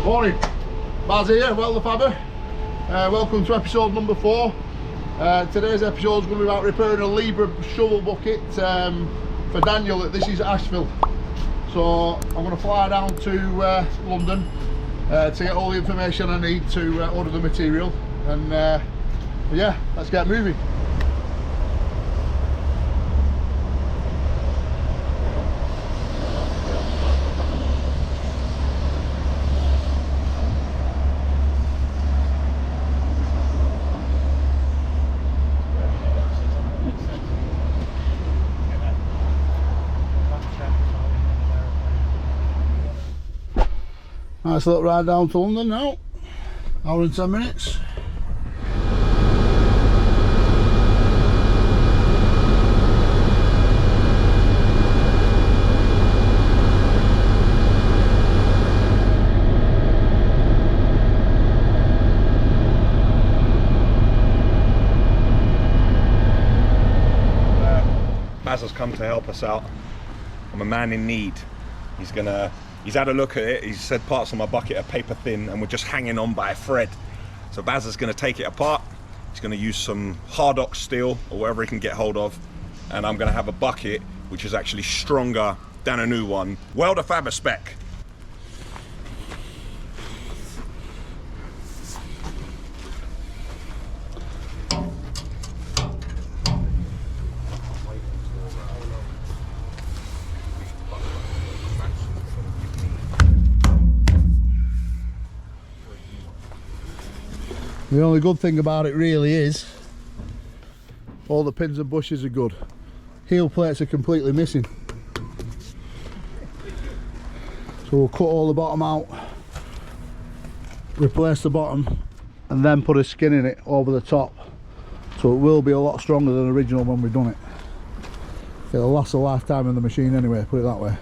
Morning, Baz here, WELDERFABBER. Welcome to episode number 4. Today's episode is going to be about repairing a Liebherr shovel bucket for Daniel. This is Ashville. So I'm going to fly down to London to get all the information I need to order the material. And yeah, let's get moving. Nice little ride down to London now, hour and 10 minutes. Baz has come to help us out. I'm a man in need. He's had a look at it. He's said parts of my bucket are paper thin and we're just hanging on by a thread. So Baz is going to take it apart. He's going to use some hard ox steel or whatever he can get hold of, and I'm going to have a bucket which is actually stronger than a new one. WELDERFABBER spec. The only good thing about it really is all the pins and bushes are good. Heel plates are completely missing. So we'll cut all the bottom out, replace the bottom, and then put a skin in it over the top. So it will be a lot stronger than the original when we've done it. It'll last a lifetime in the machine anyway, put it that way.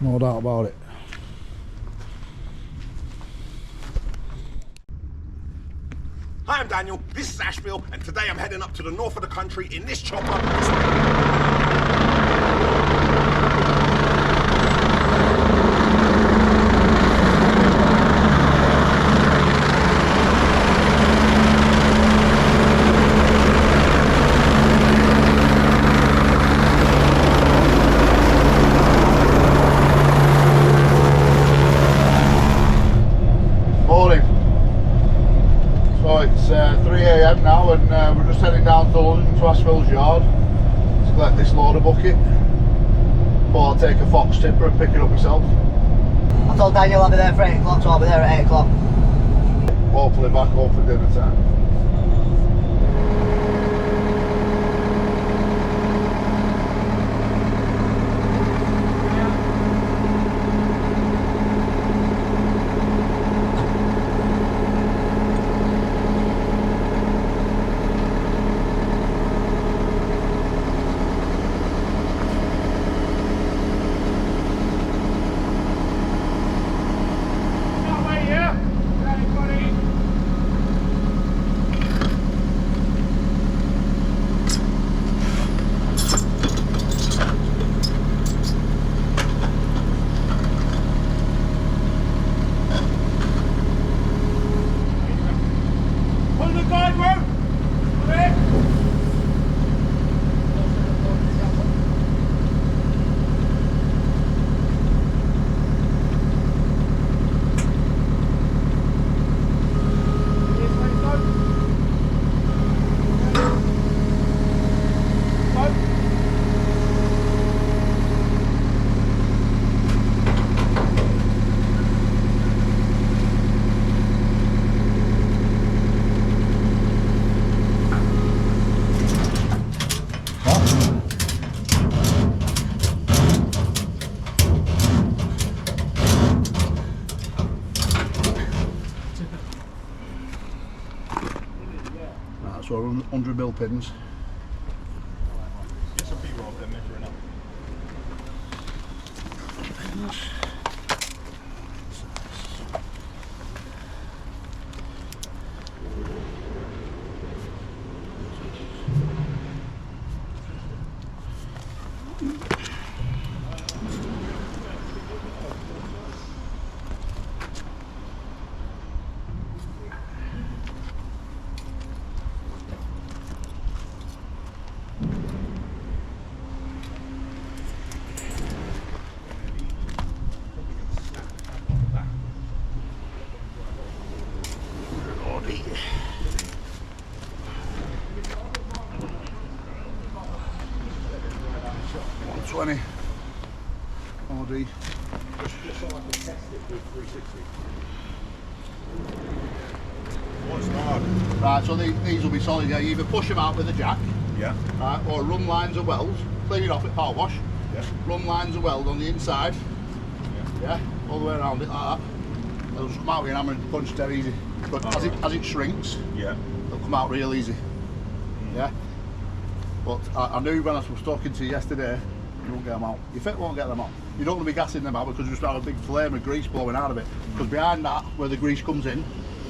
No doubt about it. Hi, I'm Daniel, this is Ashville, and today I'm heading up to the north of the country in this chopper. Morning. So it's 3 AM now, and we're just heading down to London to Ashville's yard to collect this loader bucket. Or I'll take a fox tipper and pick it up myself. I told Daniel I'll be there for 8 o'clock, so I'll be there at 8 o'clock. Hopefully back home for dinner time. So 100mm pins. Get some B-roll of them measuring up. got any OD. Just so I can test it with 360. What's hard? Right, so these will be solid. Yeah, you either push them out with a jack, Yeah. right, or run lines of weld, clean it off at power wash. Yeah. Run lines of weld on the inside. Yeah, all the way around it like that. It'll just come out with an hammer and punch dead easy. But as it shrinks, Yeah. it'll come out real easy. Yeah. But I knew when I was talking to you yesterday, you won't get them out. Your fit won't get them out. You don't want to be gassing them out because you just have a big flame of grease blowing out of it. Because behind that, where the grease comes in,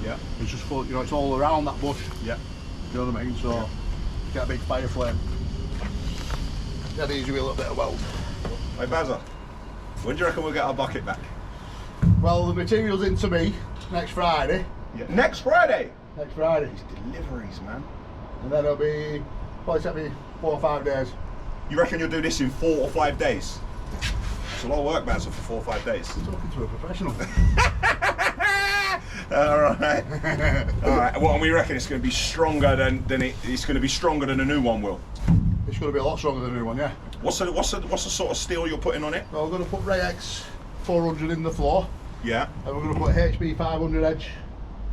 Yeah. it's just full, you know, it's all around that bush. Yeah. You know what I mean? So you get a big fire flame. Dead easy with a little bit of weld. Hey Bazza, when do you reckon we'll get our bucket back? Well, the material's in to me next Friday. Yeah. Next Friday. Next Friday. Deliveries, man. And then it'll be, probably take me 4 or 5 days. You reckon you'll do this in 4 or 5 days? It's a lot of work, Bazza, for 4 or 5 days. I'm talking to a professional. All right. All right. Well, and we reckon it's going to be stronger than it's going to be stronger than a new one will. It's going to be a lot stronger than the new one, yeah. What's the sort of steel you're putting on it? So we're going to put Ray X 400 in the floor. Yeah. And we're going to put HB 500 edge,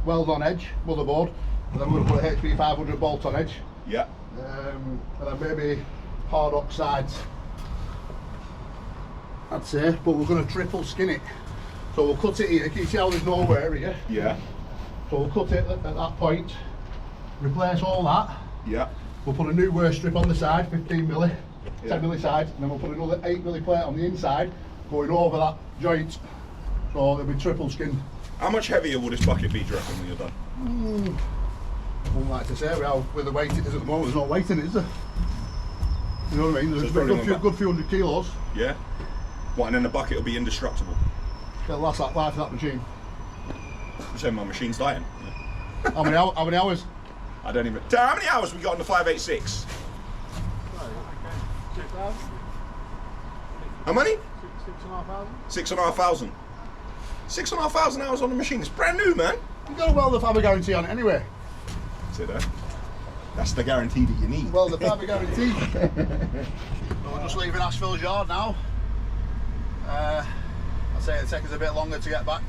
weld on edge, motherboard. And then we're going to put HB 500 bolt on edge. Yeah. And then maybe hard oxides, I'd say. But we're going to triple skin it. So we'll cut it here. Can you see how there's no wear here? Yeah. So we'll cut it at that point, replace all that. Yeah. We'll put a new wear strip on the side, 15 milli, Yeah. 10 milli side, and then we'll put another 8 milli plate on the inside, going over that joint. So it'll be triple skinned. How much heavier will this bucket be, do you reckon, when you're done? Wouldn't like to say with the weight it is at the moment. There's no weight in it, is there? You know what I mean? There's So a good few hundred kilos. Yeah. What, and then the bucket will be indestructible? It'll last that life of that machine. You're saying my machine's dying? Yeah. How many hours? I don't even. How many hours we got on the 586? How many? 6,500. 6,500. 6,500 hours on the machine. It's brand new, man. You've got a WELDERFABBER guarantee on it anyway. See that? That's the guarantee that you need. WELDERFABBER guarantee. So we're just leaving Ashville's yard now. I'd say it'll take us a bit longer to get back.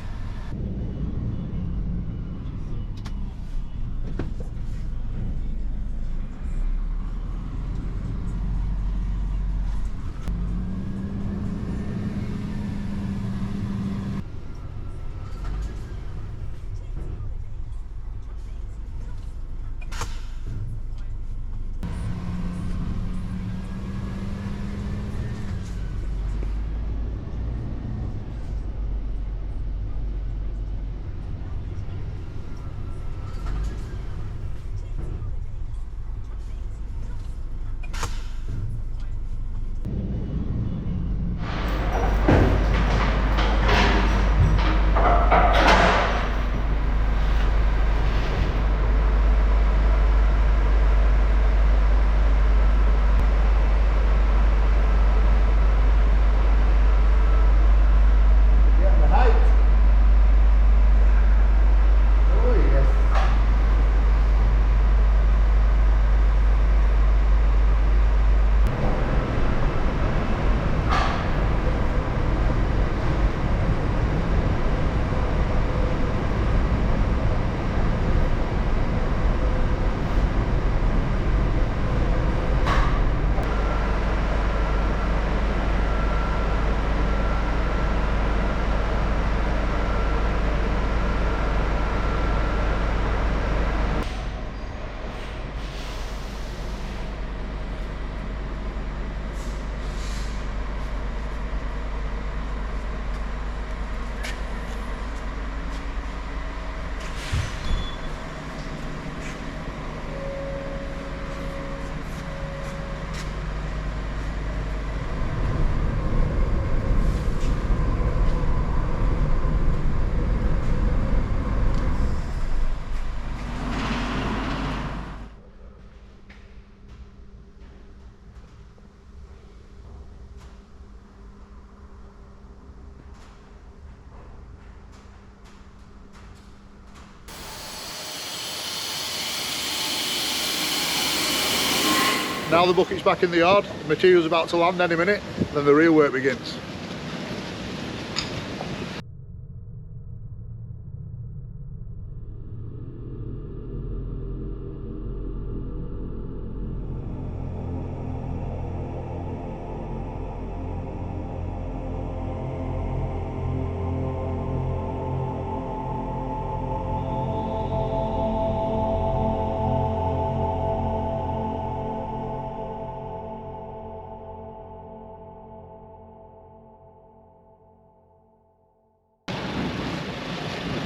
Now the bucket's back in the yard, the material's about to land any minute, then the real work begins.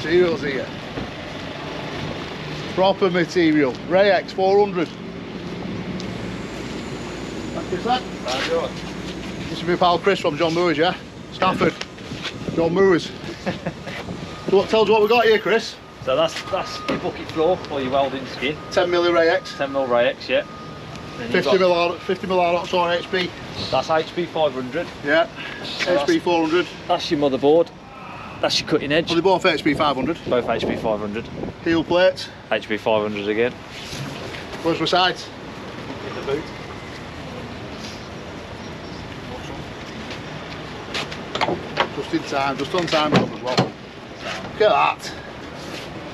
Materials here. Proper material. Ray X 400. Thank you, sir. This is my pal Chris from John Moores, yeah? Stafford. John Moores. So tell us what we got here, Chris. So that's your bucket floor or your welding skin. 10mm Ray X. 10mm Ray X, yeah. 50mm hot or HP. That's HP 500. Yeah. So HP 400. That's your motherboard. That's your cutting edge. Well, they're both HP 500. Both HP 500. Heel plates. HP 500 again. Where's my sides? In the boot. Just in time, just on time as well. Look at that.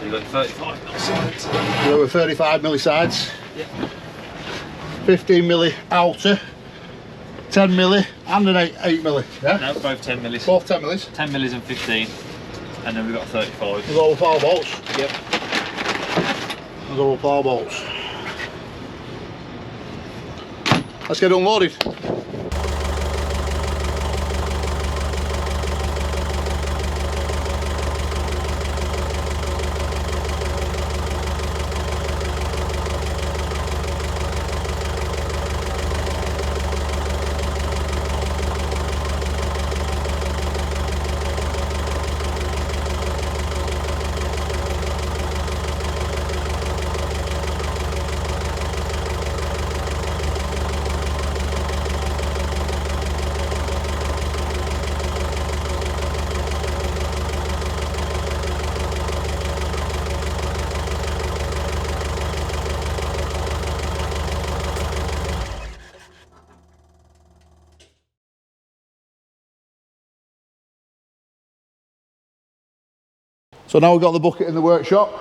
So you've got 35mm sides. We're with 35mm sides. Yeah. 15mm outer. 10mm and an 8mm. Yeah? No, both 10mm. Both 10mm. 10mm and 15. And then we've got 35. With all the flower bolts. Yep. With all the flower bolts. Let's get unloaded. So now we've got the bucket in the workshop,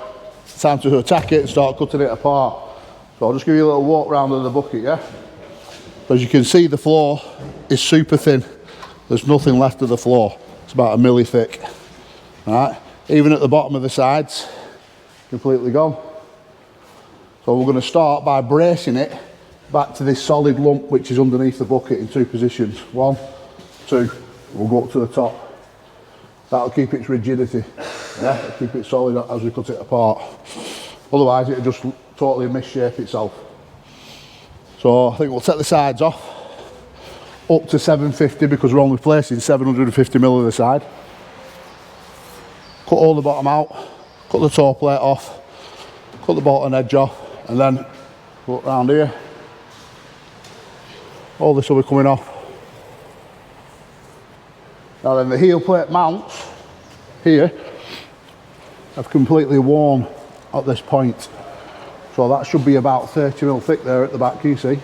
it's time to attack it and start cutting it apart. So I'll just give you a little walk round of the bucket, yeah? As you can see, the floor is super thin. There's nothing left of the floor. It's about a milli thick. All right? Even at the bottom of the sides, completely gone. So we're going to start by bracing it back to this solid lump which is underneath the bucket in two positions. 1, 2, we'll go up to the top. That'll keep its rigidity. Yeah, it'll keep it solid as we cut it apart. Otherwise it'll just totally misshape itself. So I think we'll take the sides off up to 750 because we're only placing 750mm of the side. Cut all the bottom out, cut the toe plate off, cut the bottom edge off, and then look round here. All this will be coming off. Now then, the heel plate mounts here have completely worn at this point. So that should be about 30mm thick there at the back, you see.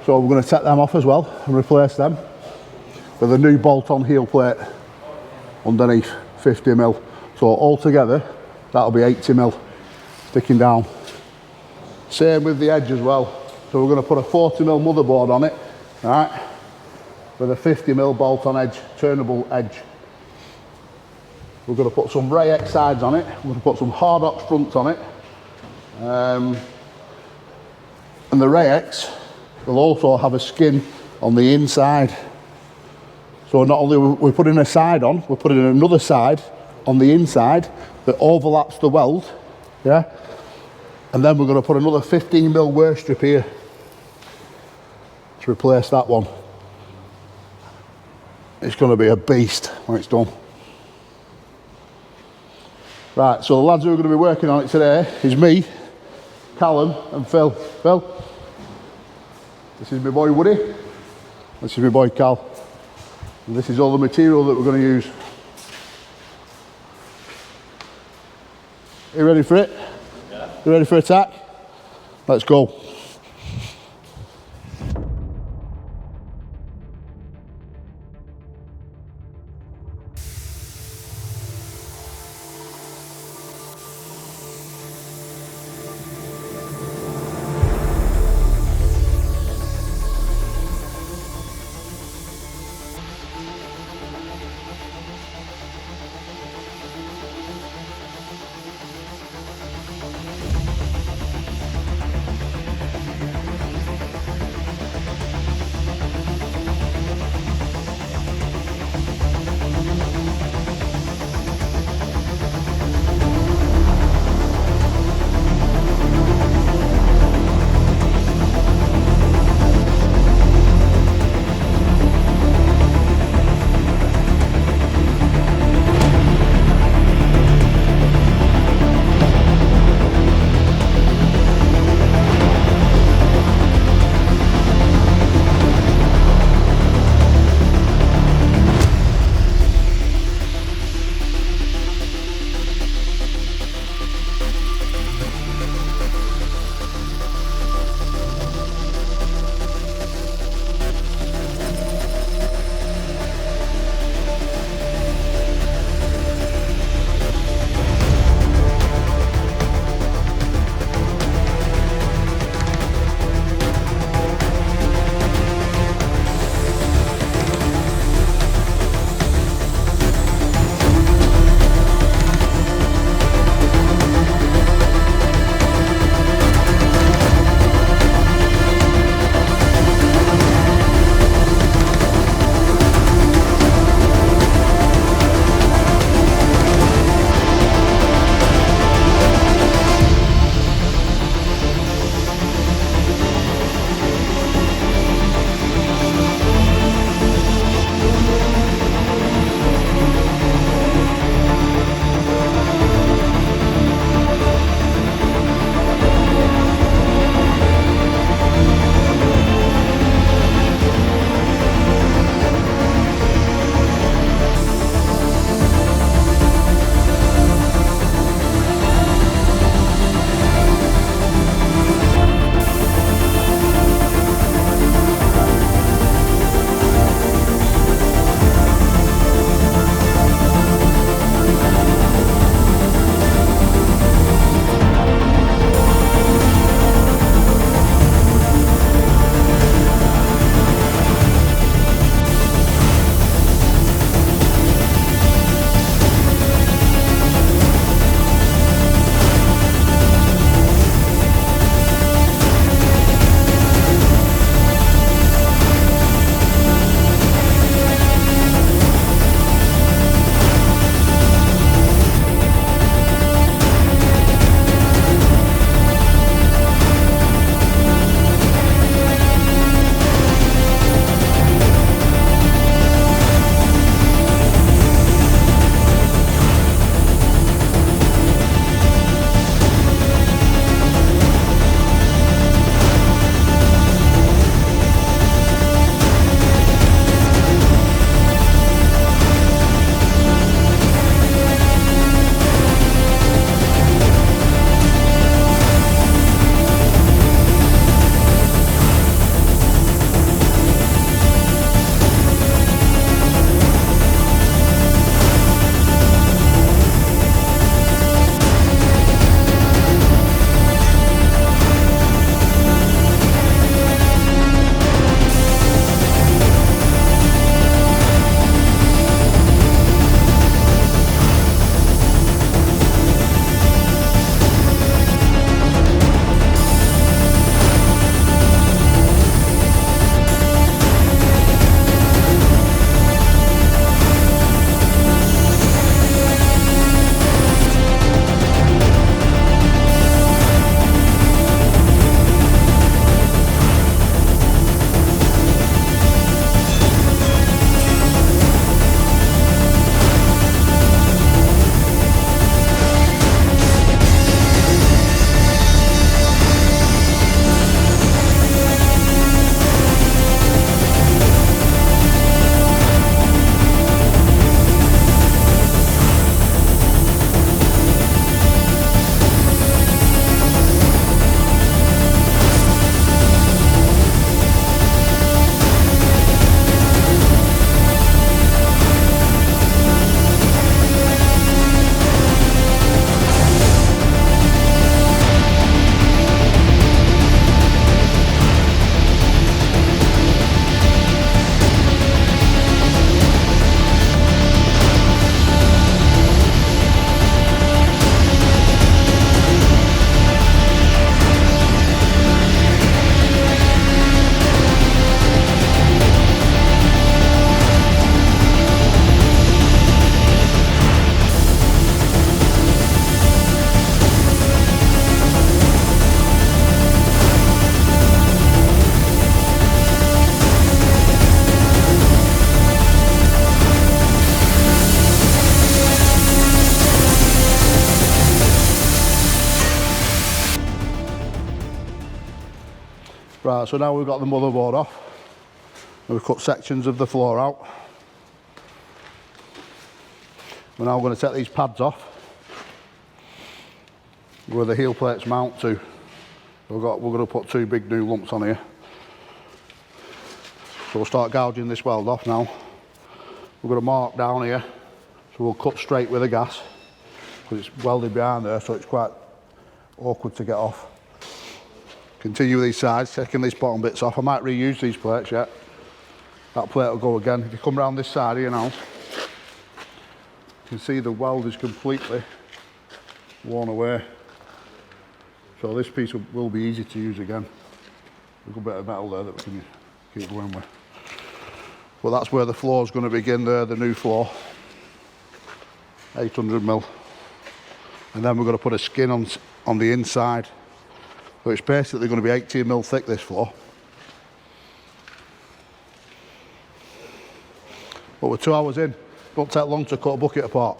So we're going to take them off as well and replace them with a new bolt-on heel plate underneath, 50mm. So altogether, that'll be 80mm sticking down. Same with the edge as well. So we're going to put a 40mm motherboard on it, all right, with a 50mm bolt-on edge, turnable edge. We're going to put some Ray X sides on it. We're going to put some hard ox fronts on it. And the Ray X will also have a skin on the inside. So not only are we putting a side on, we're putting another side on the inside that overlaps the weld, yeah? And then we're going to put another 15mm wear strip here to replace that one. It's going to be a beast when it's done. Right, so the lads who are going to be working on it today is me, Callum and Phil. Phil, this is my boy Woody, this is my boy Cal. And this is all the material that we're going to use. Are you ready for it? Yeah. You ready for attack? Let's go. Right, so now we've got the motherboard off. We've cut sections of the floor out. We're now going to take these pads off where the heel plates mount to. We're going to put 2 big new lumps on here. So we'll start gouging this weld off now. We're going to mark down here, so we'll cut straight with the gas because it's welded behind there, so it's quite awkward to get off. Continue with these sides, taking these bottom bits off. I might reuse these plates yet. That plate will go again. If you come around this side here now, you can see the weld is completely worn away. So this piece will be easy to use again. A little bit of metal there that we can keep going with. But that's where the floor is going to begin there, the new floor. 800mm. And then we're going to put a skin on the inside. So it's basically going to be 18mm thick, this floor. But we're 2 hours in. Don't take long to cut a bucket apart.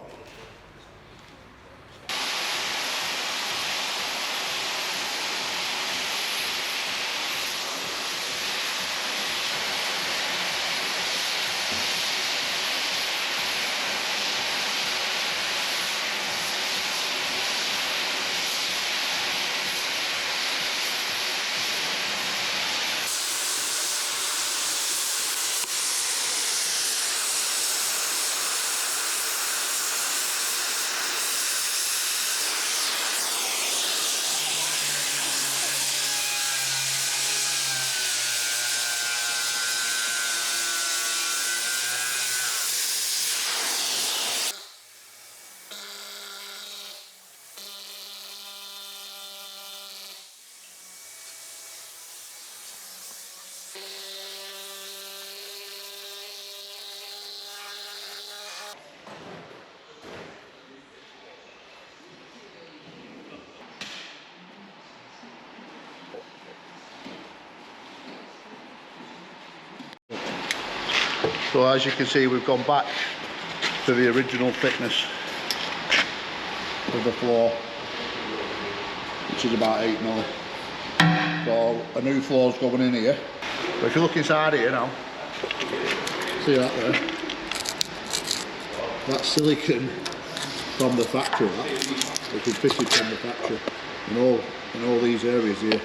So as you can see, we've gone back to the original thickness of the floor, which is about 8mm. So a new floor's going in here. But if you look inside here now, see that there? That's silicone from the factory, that. It's been fitted from the factory in all these areas here.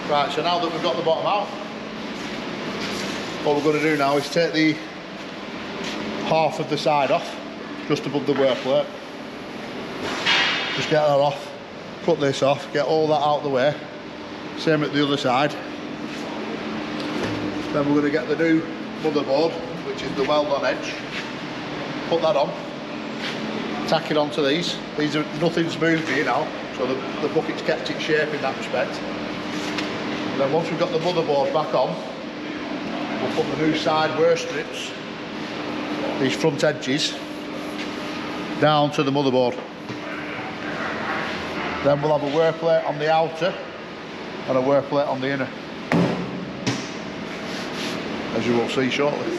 Right, so now that we've got the bottom out, what we're going to do now is take the half of the side off, just above the work plate. Just get that off, cut this off, get all that out of the way. Same at the other side. Then we're going to get the new motherboard, which is the weld on edge. Put that on, tack it onto these. These are nothing's moved here now, so the bucket's kept its shape in that respect. And then once we've got the motherboard back on, we'll put the new side wear strips, these front edges, down to the motherboard. Then we'll have a wear plate on the outer and a wear plate on the inner, as you will see shortly.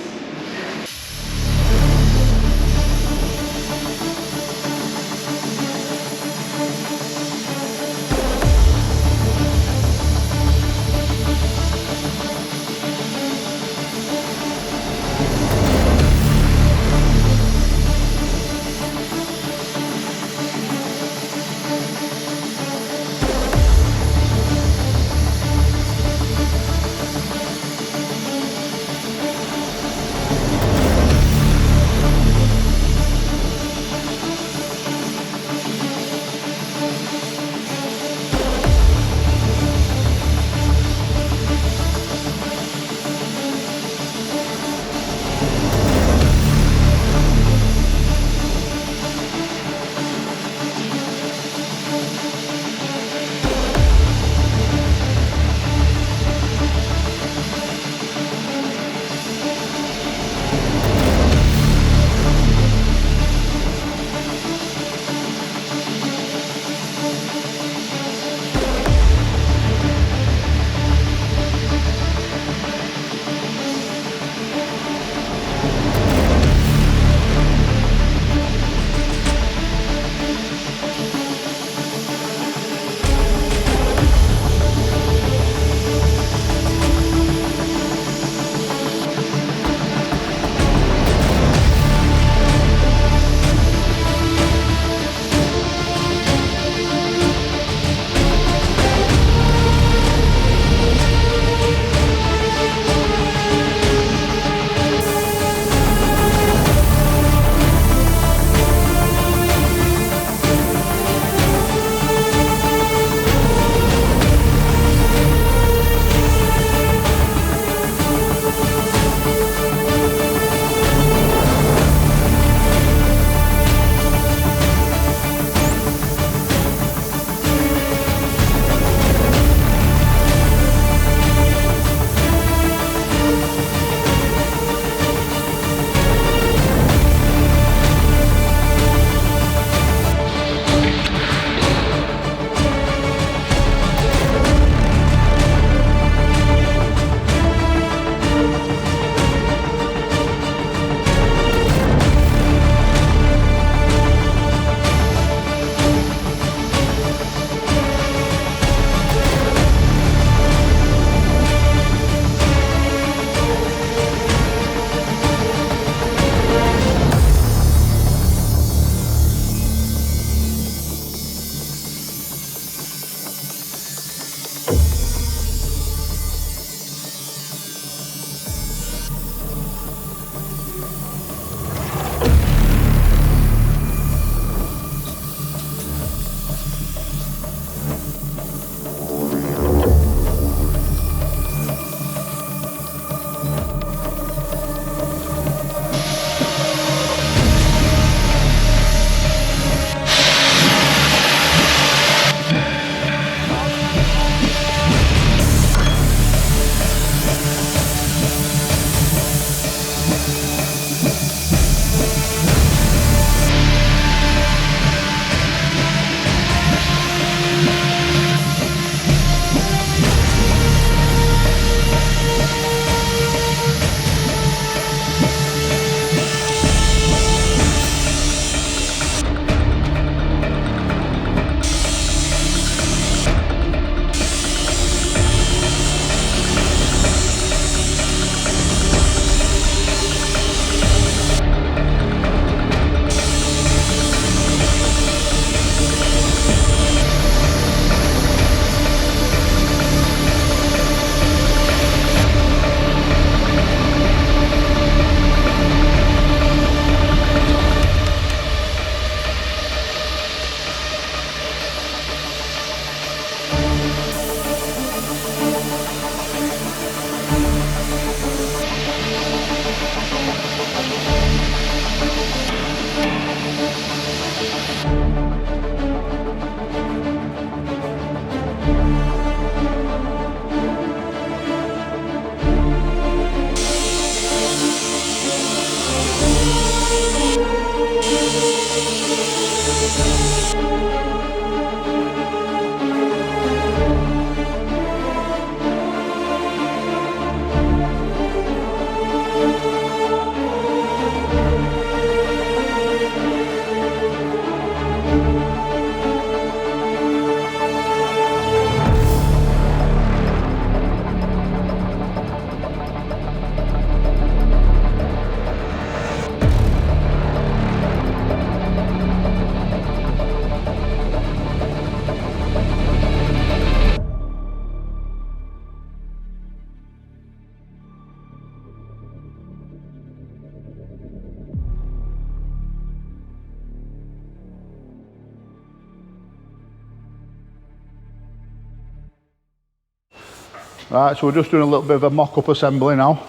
Right, so we're just doing a little bit of a mock-up assembly now.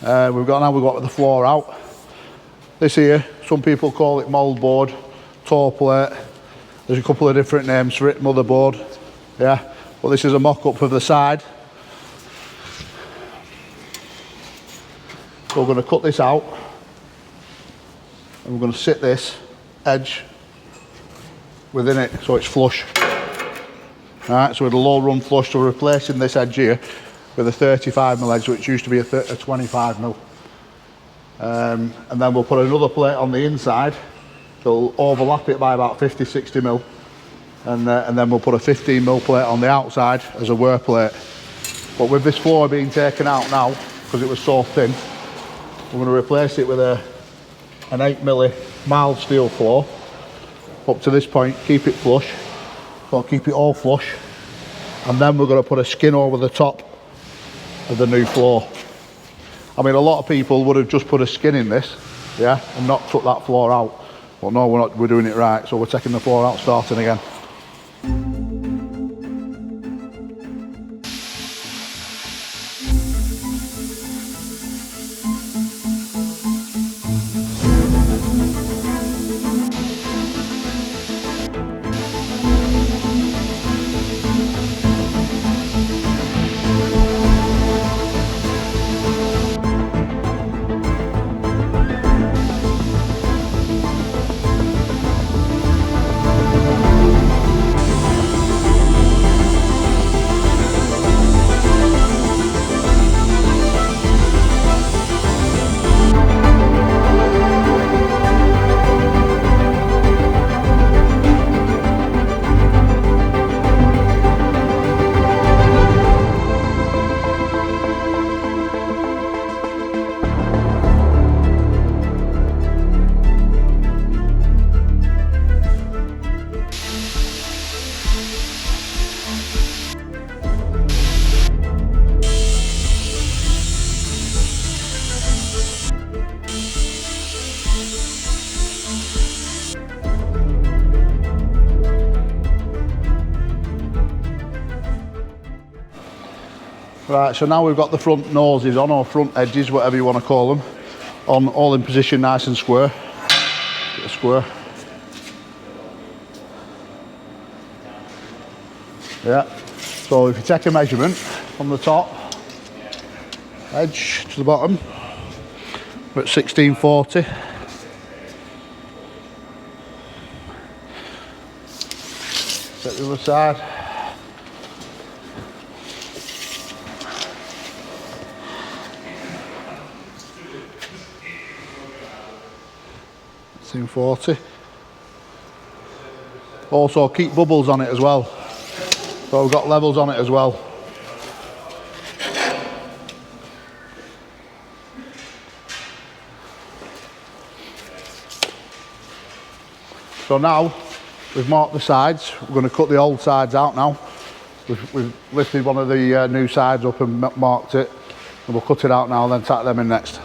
We've got the floor out. This here, some people call it mould board, toe plate. There's a couple of different names for it, motherboard. Yeah, but this is a mock-up of the side. So we're going to cut this out, and we're going to sit this edge within it so it's flush. Right, so with a low run flush, so we're replacing this edge here with a 35mm edge, which used to be a 25mm. And then we'll put another plate on the inside, so we'll overlap it by about 50-60mm. And then we'll put a 15mm plate on the outside as a wear plate. But with this floor being taken out now, because it was so thin, we're going to replace it with an 8mm mild steel floor. Up to this point, keep it flush. So keep it all flush, and then we're going to put a skin over the top of the new floor. I mean, a lot of people would have just put a skin in this, yeah, and not took that floor out. But no, we're not. We're doing it right. So we're taking the floor out, starting again. Right, so now we've got the front noses on, or front edges, whatever you want to call them, on, all in position nice and square. Get a square. Yeah, so if you take a measurement from the top edge to the bottom, we're at 1640. Set the other side. $1640. Also keep bubbles on it as well. So we've got levels on it as well. So now we've marked the sides. We're going to cut the old sides out now. We've lifted one of the new sides up and marked it, and we'll cut it out now and then tack them in next.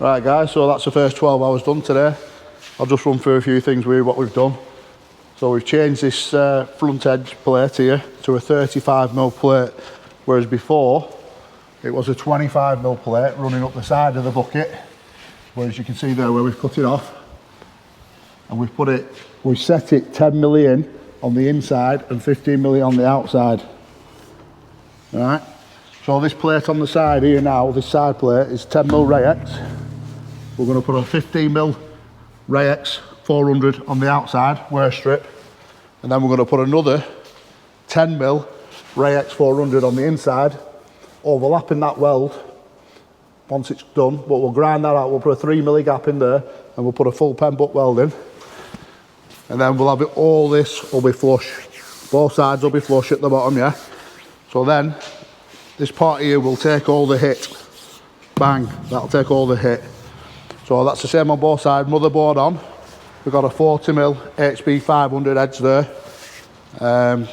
Right guys, so that's the first 12 hours done today. I'll just run through a few things with what we've done. So we've changed this front edge plate here to a 35mm plate, whereas before it was a 25mm plate running up the side of the bucket, whereas you can see there where we've cut it off. And we've set it 10mm in on the inside and 15mm on the outside. Right, so this plate on the side here now, this side plate is 10mm Rayex. We're going to put a 15mm Rayex 400 on the outside, wear strip, and then we're going to put another 10mm Rayex 400 on the inside, overlapping that weld once it's done, but we'll grind that out. We'll put a 3mm gap in there and we'll put a full pen butt weld in, and then we'll have it, all this will be flush, both sides will be flush at the bottom, yeah. So then this part here will take all the hit, bang, that'll take all the hit. So that's the same on both sides. Motherboard on, we've got a 40mm HB 500 edge there,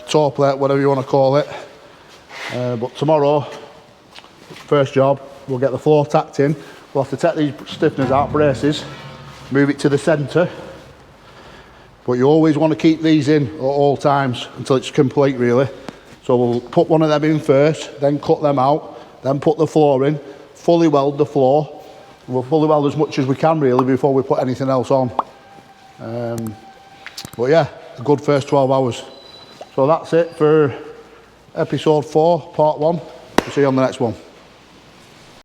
toe plate, whatever you want to call it. But tomorrow, first job, we'll get the floor tacked in. We'll have to take these stiffeners out, braces, move it to the centre. But you always want to keep these in at all times until it's complete really. So we'll put one of them in first, then cut them out, then put the floor in, fully weld the floor. We'll fully weld as much as we can really before we put anything else on. But yeah, a good first 12 hours. So that's it for episode 4, part 1. We'll see you on the next one.